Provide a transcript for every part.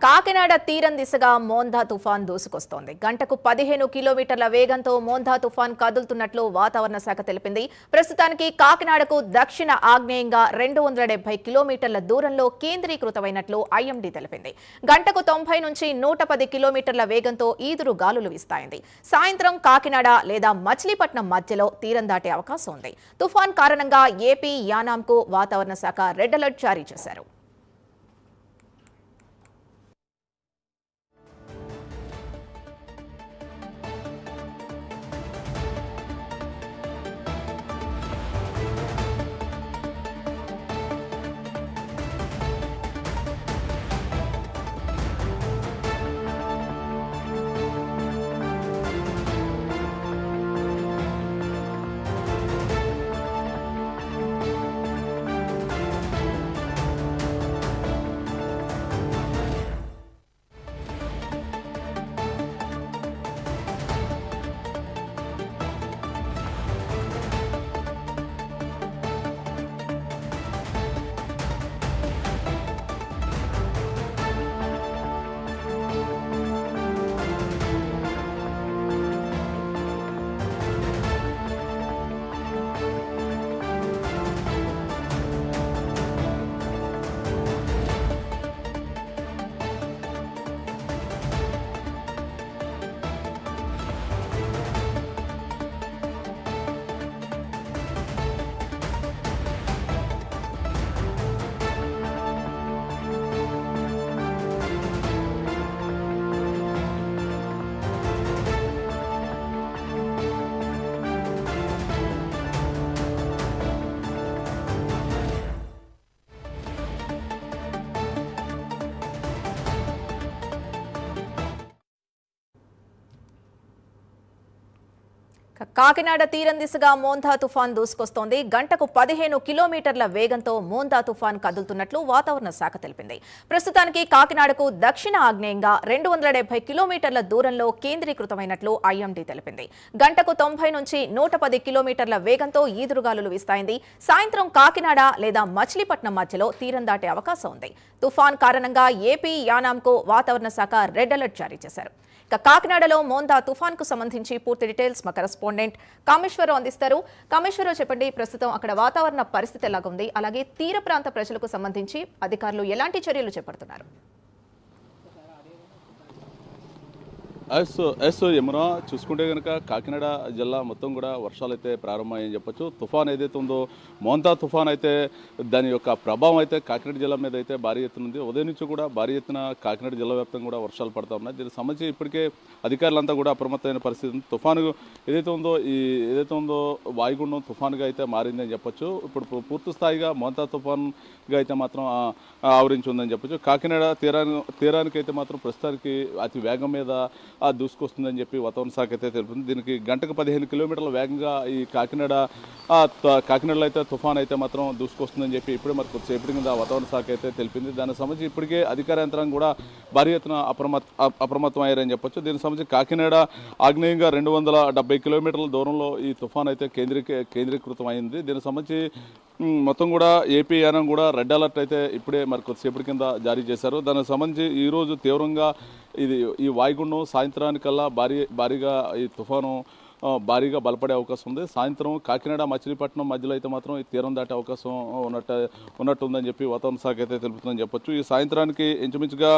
కాకినాడ తీరం దిశగా మోందా తుఫాన్ దూసుకొస్తోంది. గంటకు 15 కిలోమీటర్ల వేగంతో మోందా తుఫాన్ కదులుతున్నట్లు వాతావరణ శాఖ తెలిపింది. ప్రస్తుతానికి కాకినాడకు దక్షిణ ఆగ్నేయంగా 270 కిలోమీటర్ల దూరంలో కేంద్రీకృతమైనట్లు ఐఎండీ తెలిపింది. గంటకు 90 నుంచి 110 కిలోమీటర్ల వేగంతో ఈదురు గాలులు వీస్తాయంది. సాయంత్రం కాకినాడ లేదా మచిలీపట్నం మధ్యలో తీరం దాటే అవకాశం ఉంది. తుఫాన్ కారణంగా ఏపీ యానాంకు వాతావరణ శాఖ రెడ్ అలర్ట్ జారీ చేశారు. కాకినాడ తీరం దిశగా మోందా తుఫాన్ దూసుకొస్తోంది. గంటకు 15 కిలోమీటర్ల వేగంతో మోందా తుఫాన్ కదులుతున్నట్లు వాతావరణ శాఖ తెలిపింది. ప్రస్తుతానికి కాకినాడకు దక్షిణ ఆగ్నేయంగా 270 కిలోమీటర్ల దూరంలో కేంద్రీకృతమైనట్లు ఐఎండీ తెలిపింది. గంటకు 90 నుంచి 110 కిలోమీటర్ల వేగంతో ఈదురుగాలులు వీస్తాయింది. సాయంత్రం కాకినాడ లేదా మచిలీపట్నం మధ్యలో తీరం దాటే అవకాశం ఉంది. తుఫాన్ కారణంగా ఏపీ యానాంకు వాతావరణ శాఖ రెడ్ అలర్ట్ జారీ చేశారు. కాకినాడలో మోందా తుఫాన్ కు సంబంధించి పూర్తి డీటెయిల్స్ మా కరెస్పాండెంట్ కామేశ్వరరావు అందిస్తారు. కామేశ్వరరావు, చెప్పండి, ప్రస్తుతం అక్కడ వాతావరణ పరిస్థితి ఎలాగ ఉంది? అలాగే తీర ప్రాంత ప్రజలకు సంబంధించి అధికారులు ఎలాంటి చర్యలు చేపడుతున్నారు? యమున, చూసుకుంటే కనుక కాకినాడ జిల్లా మొత్తం కూడా వర్షాలు అయితే ప్రారంభమని చెప్పొచ్చు. తుఫాన్ ఏదైతే ఉందో మోందా తుఫాన్ అయితే దాని యొక్క ప్రభావం అయితే కాకినాడ జిల్లా మీద అయితే భారీ ఎత్తున ఉంది. ఉదయం నుంచి కూడా భారీ ఎత్తున కాకినాడ జిల్లా వ్యాప్తంగా కూడా వర్షాలు పడతా ఉన్నాయి. దీనికి సంబంధించి ఇప్పటికే అధికారులంతా కూడా అప్రమత్తమైన పరిస్థితి ఉంది. తుఫాను ఏదైతే ఉందో వాయుగుండం తుఫానుగా అయితే మారిందని చెప్పొచ్చు. ఇప్పుడు పూర్తి స్థాయిగా మోందా తుఫాన్గా అయితే మాత్రం ఆవరించి ఉందని చెప్పొచ్చు. కాకినాడ తీరానికి అయితే మాత్రం ప్రస్తుతానికి అతి వేగం మీద దూసుకొస్తుందని చెప్పి వాతావరణ శాఖ అయితే తెలుపుతుంది. దీనికి గంటకు 15 కిలోమీటర్ల వేగంగా ఈ కాకినాడలో అయితే తుఫాన్ అయితే మాత్రం దూసుకొస్తుందని చెప్పి ఇప్పుడే మరి కొద్దిసేపటి కింద వాతావరణ శాఖ అయితే తెలిపింది. దానికి సంబంధించి ఇప్పటికే అధికార యంత్రాంగం కూడా భారీ ఎత్తున అప్రమత్తం అయ్యారని చెప్పొచ్చు. దీనికి సంబంధించి కాకినాడ ఆగ్నేయంగా 270 కిలోమీటర్ల దూరంలో ఈ తుఫాన్ అయితే కేంద్రీకృతం అయింది. దీనికి సంబంధించి మొత్తం కూడా ఏపీ యానం కూడా రెడ్ అలర్ట్ అయితే ఇప్పుడే మరి కొద్దిసేపటి కింద జారీ చేశారు. దానికి సంబంధించి ఈరోజు తీవ్రంగా ఈ వాయుగుండం సాయంత్రానికల్లా భారీగా ఈ తుఫాను భారీగా బలపడే అవకాశం ఉంది. సాయంత్రం కాకినాడ మచిలీపట్నం మధ్యలో అయితే మాత్రం ఈ తీరం దాటే అవకాశం ఉన్నట్టుందని చెప్పి వాతావరణ శాఖ అయితే తెలుపుతుందని చెప్పొచ్చు. ఈ సాయంత్రానికి ఇంచుమించుగా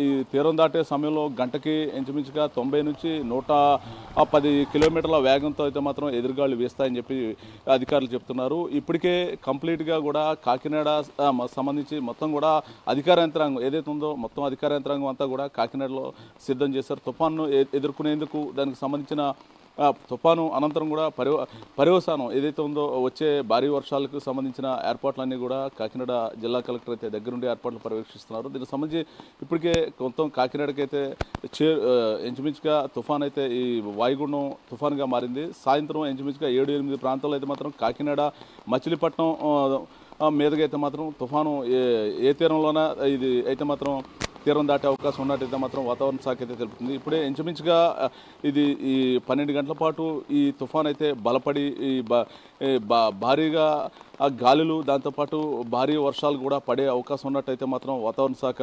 ఈ తీరం దాటే సమయంలో గంటకి ఇంచుమించుగా 90 నుంచి 110 కిలోమీటర్ల వేగంతో అయితే మాత్రం ఎదురుగాలు వీస్తాయని చెప్పి అధికారులు చెప్తున్నారు. ఇప్పటికే కంప్లీట్గా కూడా కాకినాడ సంబంధించి మొత్తం కూడా అధికార యంత్రాంగం ఏదైతే ఉందో మొత్తం అధికార యంత్రాంగం అంతా కూడా కాకినాడలో సిద్ధం చేశారు. తుఫాన్ను ఎదుర్కొనేందుకు దానికి సంబంధించిన తుఫాను అనంతరం కూడా పర్యవసానం ఏదైతే ఉందో వచ్చే భారీ వర్షాలకు సంబంధించిన ఏర్పాట్లన్నీ కూడా కాకినాడ జిల్లా కలెక్టర్ అయితే దగ్గరుండి ఏర్పాట్లు పర్యవేక్షిస్తున్నారు. దీనికి సంబంధించి ఇప్పటికే మొత్తం కాకినాడకైతే ఇంచుమించుగా తుఫాన్ అయితే ఈ వాయుగుండం తుఫాన్గా మారింది. సాయంత్రం ఇంచుమించుగా 7-8 ప్రాంతాల్లో అయితే మాత్రం కాకినాడ మచిలీపట్నం మీదుగా అయితే మాత్రం తుఫాను ఏ తీరంలోన ఇది అయితే మాత్రం తీరం దాటే అవకాశం ఉన్నట్టయితే మాత్రం వాతావరణ శాఖ అయితే తెలుపుతుంది. ఇప్పుడే ఇంచుమించుగా ఇది ఈ 12 గంటల పాటు ఈ తుఫాన్ అయితే బలపడి భారీగా ఆ గాలులు దాంతోపాటు భారీ వర్షాలు కూడా పడే అవకాశం ఉన్నట్టయితే మాత్రం వాతావరణ శాఖ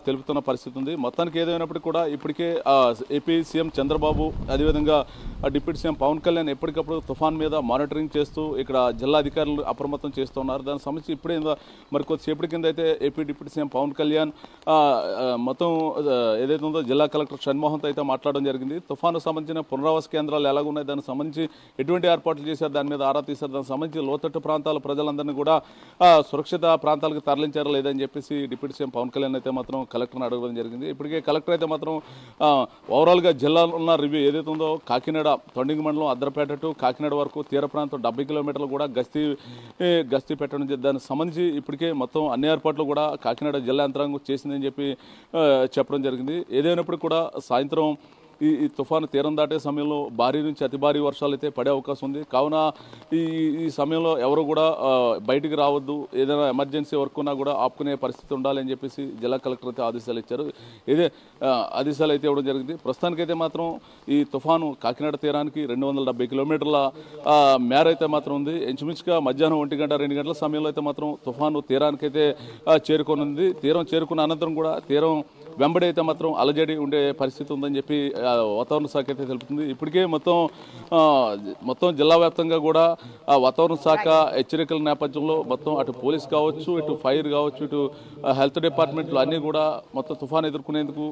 తెలుపుతున్న పరిస్థితి ఉంది. మొత్తానికి ఏదైనప్పటికీ కూడా ఇప్పటికే ఏపీ సీఎం చంద్రబాబు అదేవిధంగా డిప్యూటీ సీఎం పవన్ కళ్యాణ్ ఎప్పటికప్పుడు తుఫాన్ మీద మానిటరింగ్ చేస్తూ ఇక్కడ జిల్లా అధికారులు అప్రమత్తం చేస్తున్నారు. దానికి సంబంధించి ఇప్పుడే మరికొద్దిసేపటి కింద అయితే AP deputy CM Pawan Kalyan మొత్తం ఏదైతే ఉందో జిల్లా కలెక్టర్ షణ్మోహన్తో అయితే మాట్లాడడం జరిగింది. తుఫాను సంబంధించిన పునరావాస కేంద్రాలు ఎలాగున్నాయి, దానికి సంబంధించి ఎటువంటి ఏర్పాట్లు చేశారు, దాని మీద ఆరా తీశారు, దానికి సంబంధించి లోతట్టు ప్రాంతాల ప్రజలందరినీ కూడా సురక్షిత ప్రాంతాలకు తరలించారా లేదని చెప్పేసి డిప్యూటీ సీఎం పవన్ కళ్యాణ్ అయితే మాత్రం కలెక్టర్ని అడగడం జరిగింది. ఇప్పటికే కలెక్టర్ అయితే మాత్రం ఓవరాల్గా జిల్లాలో ఉన్న రివ్యూ ఏదైతే ఉందో కాకినాడ తొండింగి మండలం అద్దరపేట టు కాకినాడ వరకు తీర ప్రాంతం 70 కిలోమీటర్లు కూడా గస్తీ పెట్టడం, దానికి సంబంధించి ఇప్పటికే మొత్తం అన్ని ఏర్పాట్లు కూడా కాకినాడ జిల్లా యంత్రాంగం చేసిందని చెప్పి చెప్పడం జరిగింది. ఏదైనప్పుడు కూడా సాయంత్రం ఈ తుఫాను తీరం దాటే సమయంలో భారీ నుంచి అతి భారీ వర్షాలు అయితే పడే అవకాశం ఉంది. కావున ఈ సమయంలో ఎవరు కూడా బయటికి రావద్దు, ఏదైనా ఎమర్జెన్సీ వర్క్ ఉన్నా కూడా ఆపుకునే పరిస్థితి ఉండాలని చెప్పేసి జిల్లా కలెక్టర్ అయితే ఆదేశాలు ఇచ్చారు. ఆదేశాలు అయితే ఇవ్వడం జరిగింది. ప్రస్తుతానికైతే మాత్రం ఈ తుఫాను కాకినాడ తీరానికి 270 కిలోమీటర్ల మేర అయితే మాత్రం ఉంది. ఇంచుమించుగా మధ్యాహ్నం 1 గంట 2 గంటల సమయంలో అయితే మాత్రం తుఫాను తీరానికైతే చేరుకోనుంది. తీరం చేరుకున్న అనంతరం కూడా తీరం వెంబడి అయితే మాత్రం అలజడి ఉండే పరిస్థితి ఉందని చెప్పి వాతావరణ శాఖ అయితే తెలుపుతుంది. ఇప్పటికే మొత్తం జిల్లా వ్యాప్తంగా కూడా వాతావరణ శాఖ హెచ్చరికల నేపథ్యంలో మొత్తం అటు పోలీస్ కావచ్చు, ఇటు ఫైర్ కావచ్చు, ఇటు హెల్త్ డిపార్ట్మెంట్లు అన్నీ కూడా మొత్తం తుఫాను ఎదుర్కొనేందుకు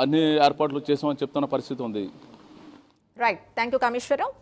అన్ని ఏర్పాట్లు చేసామని చెప్తున్న పరిస్థితి ఉంది. Right, thank you Kameswara Rao.